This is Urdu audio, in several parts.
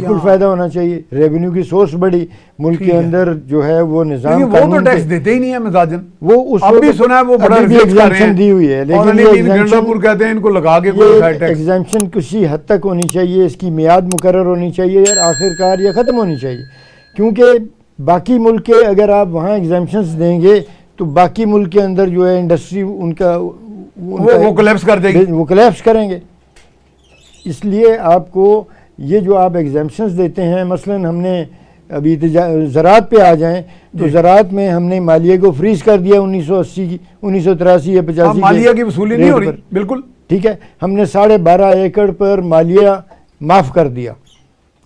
بالکل فائدہ ہونا چاہیے، ریونیو کی سورس بڑی، ملک کے اندر جو ہے وہ نظام، وہ تو ٹیکس دیتے ہی نہیں ہے مزاجن، وہ اس اب بھی سنا ہے وہ بڑا ایگزامشن دی ہوئی ہے، لیکن یہ ایگزامشن کہتے ہیں ان کو لگا کے کوئی ٹیکس، ایگزامشن کسی حد تک ہونی چاہیے، اس کی میعاد مقرر ہونی چاہیے اور آخر کار یہ ختم ہونی چاہیے، کیونکہ باقی ملک کے اگر آپ وہاں ایگزامشنز دیں گے تو باقی ملک کے اندر جو ہے انڈسٹری ان کا وہ کولیپس کر دے گی، وہ کولیپس کریں گے۔ اس لیے آپ کو یہ جو آپ ایگزامشنز دیتے ہیں، مثلا ہم نے ابھی زراعت پہ آ جائیں تو زراعت میں ہم نے مالیے کو فریز کر دیا 1983 یا 85 مالیہ کی وصولی نہیں ہو رہی، بالکل ٹھیک ہے، ہم نے 12.5 ایکڑ پر مالیہ معاف کر دیا،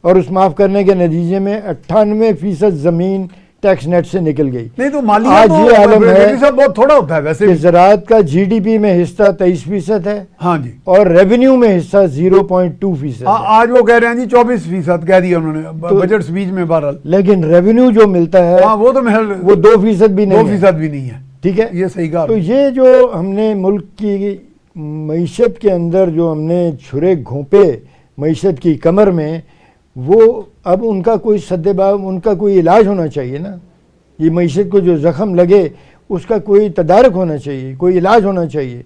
اور اس معاف کرنے کے نتیجے میں 98% زمین ٹیکس نیٹ سے نکل گئی۔ نہیں تو مالیہ آج یہ عالم ہے بہت تھوڑا ہوتا ہے ویسے کہ زراعت کا جی ڈی پی میں حصہ 23% ہے، ہاں جی، اور ریونیو میں حصہ 0.2% ہے۔ آج وہ کہہ رہے ہیں جی 24% کہہ دیا انہوں نے بجٹ سپیچ میں بہرحال، لیکن ریونیو جو ملتا ہے وہ تو وہ 2% بھی نہیں ہے، 2% بھی نہیں ہے، ٹھیک ہے، یہ صحیح کہا۔ تو یہ جو ہم نے ملک کی معیشت کے اندر جو ہم نے چھرے گھونپے معیشت کی کمر میں، وہ اب ان کا کوئی سدباب، ان کا کوئی علاج ہونا چاہیے نا، یہ معیشت کو جو زخم لگے اس کا کوئی تدارک ہونا چاہیے، کوئی علاج ہونا چاہیے۔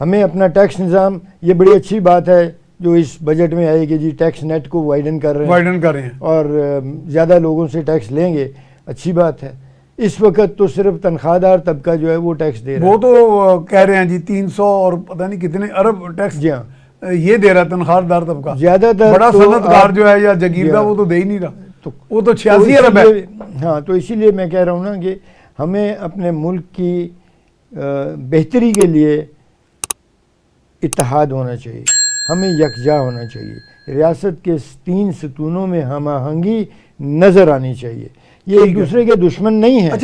ہمیں اپنا ٹیکس نظام، یہ بڑی اچھی بات ہے جو اس بجٹ میں آئے کہ جی ٹیکس نیٹ کو وائڈن کر رہے ہیں اور زیادہ لوگوں سے ٹیکس لیں گے، اچھی بات ہے۔ اس وقت تو صرف تنخواہ دار طبقہ جو ہے وہ ٹیکس دے رہا ہے، وہ تو کہہ رہے ہیں جی 300 اور پتہ نہیں کتنے ارب ٹیکس جی ہاں، یہ دے رہا ہے تنخواہ دار طبقہ، زیادہ تر بڑا تو صنعت کار جو ہے یا جاگیردار وہ تو دے ہی نہیں رہا، وہ تو 86 ارب ہے۔ ہاں، تو اسی لیے میں کہہ رہا ہوں نا کہ ہمیں اپنے ملک کی بہتری کے لیے اتحاد ہونا چاہیے، ہمیں یکجا ہونا چاہیے، ریاست کے 3 ستونوں میں ہم آہنگی نظر آنی چاہیے، یہ ایک دوسرے کے دشمن نہیں ہیں۔